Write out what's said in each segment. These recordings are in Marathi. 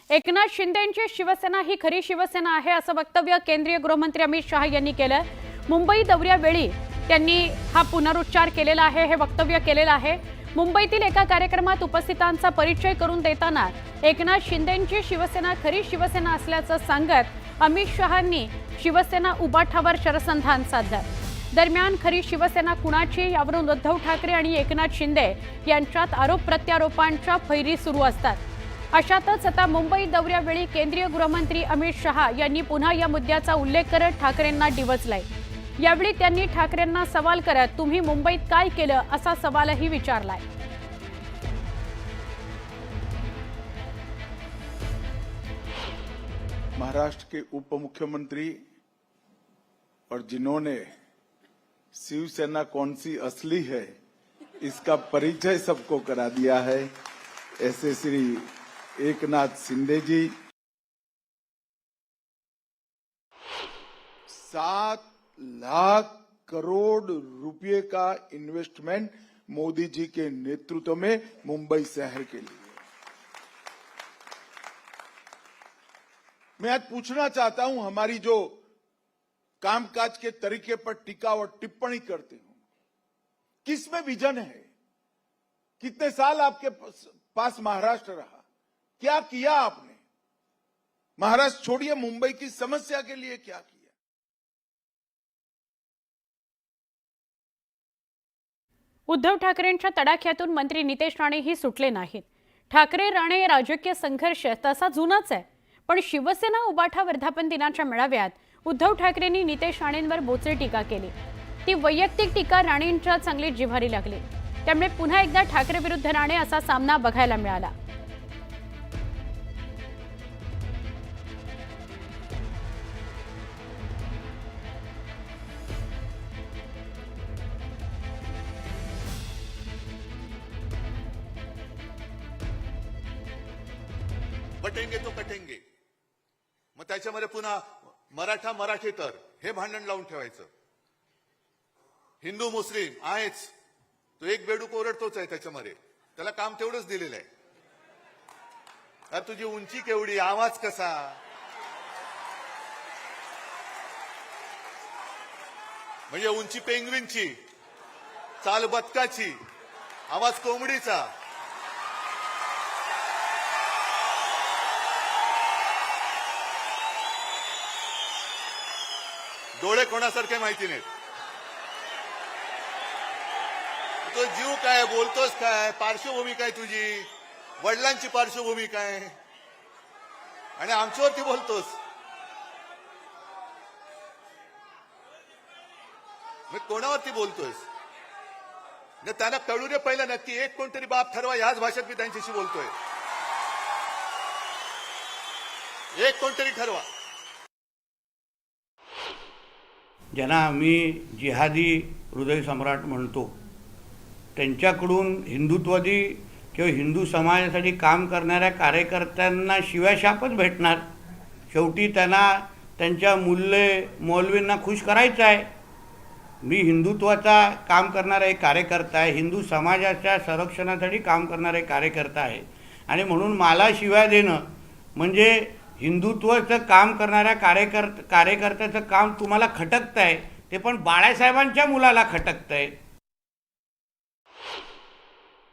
एकनाथ शिंदेंची शिवसेना ही खरी शिवसेना आहे असं वक्तव्य केंद्रीय गृहमंत्री अमित शहा यांनी केलं। मुंबई दौऱ्यावेळी त्यांनी हा पुनरुच्चार केलेला आहे, हे वक्तव्य केलेलं आहे। मुंबईतील एका कार्यक्रमात उपस्थितांचा परिचय करून देताना एकनाथ शिंदेंची शिवसेना खरी शिवसेना असल्याचं सांगत अमित शहांनी शिवसेना उबाठावर शरसंधान साधलं। दरम्यान खरी शिवसेना कुणाची यावरून उद्धव ठाकरे आणि एकनाथ शिंदे यांच्यात आरोप प्रत्यारोपांच्या फैरी सुरू असतात। अशातच आता मुंबई दौऱ्यावेळी केंद्रीय गृहमंत्री अमित शहा यांनी पुन्हा या मुद्द्याचा उल्लेख करत ठाकरेंना डिवचलंय। यावेळी त्यांनी ठाकरेंना सवाल करत तुम्ही मुंबईत काय केलं असा सवालही विचारलाय। महाराष्ट्र के उप मुख्यमंत्री और जिन्होंने शिवसेना कौन सी असली है इसका परिचय सबको करा दिया है, ऐसे श्री एकनाथ शिंदे जी 7 लाख करोड़ रुपए का इन्वेस्टमेंट मोदी जी के नेतृत्व में मुंबई शहर के लिए। मैं आज पूछना चाहता हूं, हमारी जो कामकाज के तरीके पर टीका और टिप्पणी करते हो, किसमें विजन है? कितने साल आपके पास महाराष्ट्र रहा, क्या किया आपने? महाराष्ट्र छोड़िए, मुंबई की समस्या के लिए क्या किया? उद्धव ठाकरेंच्या तडाख्यातून मंत्री नितेश राणेही सुटले नाहीत। ठाकरे राणे राजकीय संघर्ष तसा जुनाच आहे, पण शिवसेना उबाठा वर्धापन दिनाच्या मेळाव्यात उद्धव ठाकरेंनी नितेश राणेंवर बोचरी टीका केली। ती वैयक्तिक टीका राणेंच्या चांगली जिव्हारी लागली। त्यामुळे पुन्हा एकदा ठाकरे विरुद्ध राणे असा सामना बघायला मिळाला। कटेंगे तो कटेंगे, मग त्याच्यामध्ये पुन्हा मराठा मराठेतर हे भांडण लावून ठेवायचं। हिंदू मुस्लिम आहेच, तो एक बेडूक ओरडतोच आहे त्याच्यामध्ये, त्याला काम तेवढंच दिलेलं आहे। अरे तुझी उंची केवढी, आवाज कसा, म्हणजे उंची पेंग्विनची, चाल बदकाची, आवाज कोंबडीचा। डोळे कोणासारखे माहिती नाहीत, तो जीव काय, बोलतोस काय, पार्श्वभूमी काय तुझी, वडिलांची पार्श्वभूमी काय, आणि आमच्यावरती बोलतोस। मग कोणावरती बोलतोयस? त्यांना कळू दे पहिलं नक्की, एक कोणतरी बाप ठरवा। ह्याच भाषेत मी त्यांच्याशी बोलतोय, एक कोणतरी ठरवा। ज्यांना आम्ही जिहादी हृदय सम्राट म्हणतो, त्यांच्याकडून हिंदुत्ववादी किंवा हिंदू समाजासाठी काम करणाऱ्या कार्यकर्त्यांना शिव्याशापच भेटणार। शेवटी त्यांना त्यांच्या मौलवींना खुश करायचं आहे। मी हिंदुत्वाचा काम करणारा एक कार्यकर्ता आहे, हिंदू समाजाच्या संरक्षणासाठी काम करणारा एक कार्यकर्ता आहे, आणि म्हणून मला शिव्या देणं म्हणजे हिंदुत्वाचं काम करणाऱ्या कार्यकर्त्याचं काम तुम्हाला खटकतंय, ते पण बाळासाहेबांच्या मुलाला खटकतंय।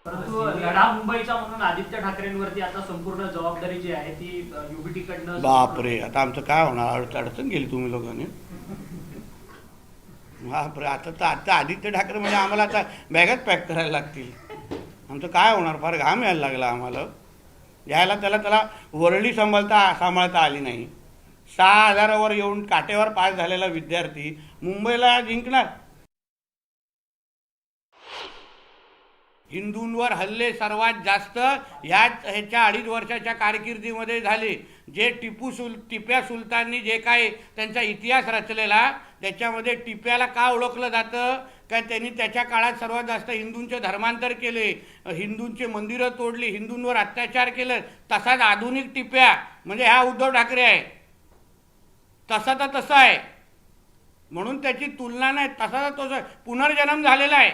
परंतु लढा मुंबईचा म्हणून आदित्य ठाकरेंवरती आता संपूर्ण जबाबदारी जी आहे ती युबीटी कडनं। बापरे, आता आमचं काय होणार? अडचण गेली तुम्ही लोकांनी। बापरे, आता आदित्य ठाकरे म्हणजे आम्हाला आता बॅगच पॅक करायला लागतील। आमचं काय होणार? फार घाम यायला लागला आम्हाला। यायला त्याला वरळी सांभाळता आली नाही। 6,000वर येऊन काटेवर पास झालेला विद्यार्थी मुंबईला जिंकणार? हिंदूंवर हल्ले सर्वात जास्त ह्याच्या 2.5 वर्षाच्या कारकिर्दीमध्ये झाले। जे टिप्या सुलताननी जे काय त्यांचा इतिहास रचलेला, त्याच्यामध्ये टिप्याला का ओळखलं जातं? काय त्यांनी त्याच्या काळात सर्वात जास्त हिंदूंचे धर्मांतर केले, हिंदूंचे मंदिरं तोडली, हिंदूंवर अत्याचार केले। तसाच आधुनिक टिप्या म्हणजे हा उद्धव ठाकरे आहे, तसा आहे, म्हणून त्याची तुलना नाही। तसा तो पुनर्जन्म झालेला आहे।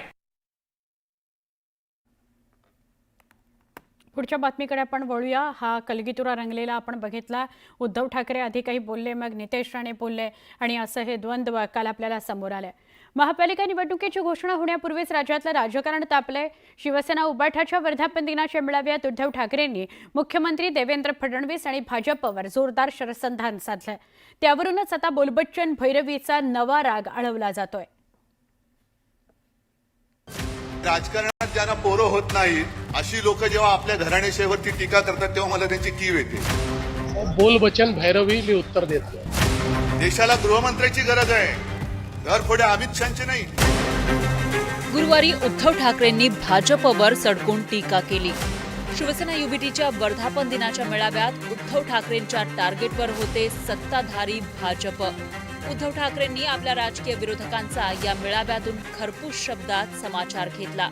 पुढच्या बातमीकडे आपण वळूया. हा कलगीतुरा रंगलेला आपण बघितला. उद्धव ठाकरे आधी काही बोलले, मग नितेश राणे बोलले आणि असं हे द्वंद्व काल आपल्याला समोर आलंय. महापालिका निवडणुकीची घोषणा होण्यापूर्वीच राज्यातलं राजकारण तापलंय. शिवसेना उभाठाच्या वर्धापन दिनाच्या मेळाव्यात उद्धव ठाकरेंनी मुख्यमंत्री देवेंद्र फडणवीस आणि भाजपवर जोरदार शरसंधान साधलंय. त्यावरूनच आता बोलबच्चन भैरवीचा नवा राग आळवला जातोय. राजकारणात ज्यांना पोरं होत नाहीत अशी लोक जेव्हा आपल्या घराणेशाहीवरती टीका करतात तेव्हा मला त्यांची कीव येते. बोलबच्चन भैरवी मी उत्तर देत नाही. देशाला गृहमंत्र्याची गरज आहे, घरफोडे अमित शहाचे नाही. गुरुवारी उद्धव ठाकरेंनी भाजपवर सडकून टीका केली. शिवसेना युबीटीच्या वर्धापन दिनाच्या मेळाव्यात उद्धव ठाकरेंच्या टार्गेटवर होते सत्ताधारी भाजप. उद्धव ठाकरेंनी आपल्या राजकीय विरोधकांचा या मेळाव्यातून खरपूस शब्दात समाचार घेतला.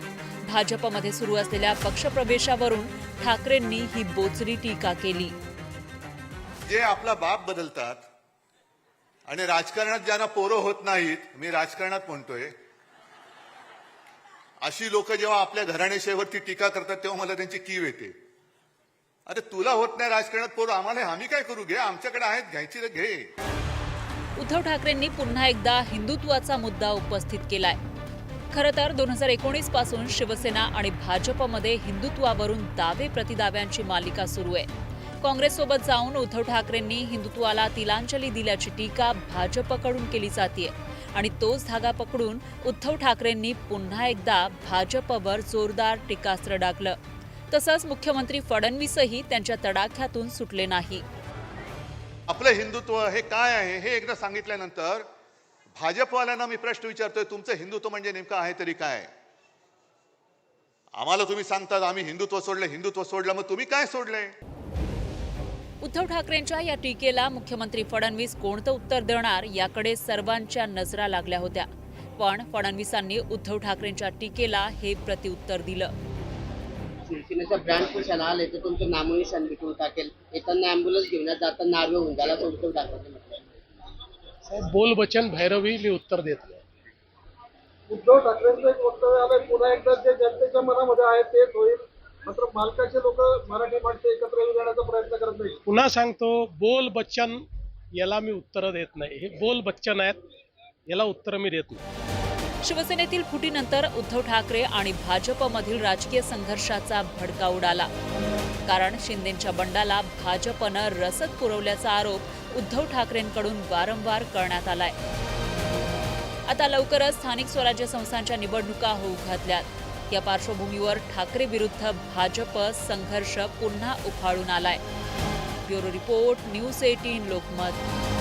भाजपमध्ये सुरू असलेल्या पक्षप्रवेशावरून ठाकरेंनी ही बोचरी टीका केली. जे आपला बाप बदलतात आणि राजकारणात ज्यांना पोरं होत नाहीत, मी राजकारणात म्हणतोय, अशी लोक जेव्हा आपल्या घराणेशाहीवरती टीका करतात तेव्हा मला त्यांची कीव येते. अरे तुला होत नाही राजकारणात पोरं, आम्हाला आम्ही काय करू, घे, आमच्याकडे आहेत, घ्यायची तर घे. उद्धव ठाकरेंनी पुन्हा एकदा हिंदुत्वाचा मुद्दा उपस्थित केलाय. खरं तर 2019 पासून शिवसेना आणि भाजपमध्ये हिंदुत्वावरून दावे प्रतिदाव्यांची मालिका सुरू आहे. काँग्रेससोबत जाऊन उद्धव ठाकरेंनी हिंदुत्वाला तिलांजली दिल्याची टीका भाजपकडून केली जातेय आणि तोच धागा पकडून उद्धव ठाकरेंनी पुन्हा एकदा भाजपवर जोरदार टीकास्त्र डागलं. तसंच मुख्यमंत्री फडणवीसही त्यांच्या तडाख्यातून सुटले नाही. आपलं हिंदुत्व हे काय आहे हे एकदा सांगितल्यानंतर भाजपवाल्यांना मी प्रश्न विचारतोय, तुमचं हिंदुत्व म्हणजे नेमकं आहे तरी काय? आम्हाला तुम्ही सांगतात आम्ही हिंदुत्व सोडलं, मग तुम्ही काय सोडलंय? उद्धव ठाकरेंच्या या टीकेला मुख्यमंत्री फडणवीस कोणतं उत्तर देणार याकडे सर्वांच्या नजरा लागल्या होत्या. पण फडणवीसांनी उद्धव ठाकरेंच्या टीकेला हे प्रत्युत्तर दिलं. शिवसेनेचा ब्रँड पोषण आले तर तुमचं नामोनिशान विकून टाकेल. येताना अँब्युलन्स घेऊन जाताना नार्वे होऊन झाला तर उद्धव ठाकरे म्हटलं. बोलबच्चन भैरवी मी उत्तर देत नाही. उद्धव ठाकरेंचं एक वक्तव्य आलंय, पुन्हा एकदा जे जनतेच्या मनामध्ये आहे तेच होईल, मात्र मालकाचे लोक मराठी माणसं एकत्र येण्याचा प्रयत्न करत नाही. पुन्हा सांगतो, बोलबच्चन याला मी उत्तर देत नाही. हे बोलबच्चन आहेत, याला उत्तर मी देत नाही. शिवसेनेतील फुटीनंतर उद्धव ठाकरे आणि भाजपमधील राजकीय संघर्षाचा भडका उडाला. कारण शिंदेंच्या बंडाला भाजपनं रसद पुरवल्याचा आरोप उद्धव ठाकरेंकडून वारंवार करण्यात आलाय. आता लवकरच स्थानिक स्वराज्य संस्थांच्या निवडणुका होऊ घातल्यात. या पार्श्वभूमीवर ठाकरे विरुद्ध भाजप संघर्ष पुन्हा उफाळून आलाय. Bureau report, news 18 Lokmat.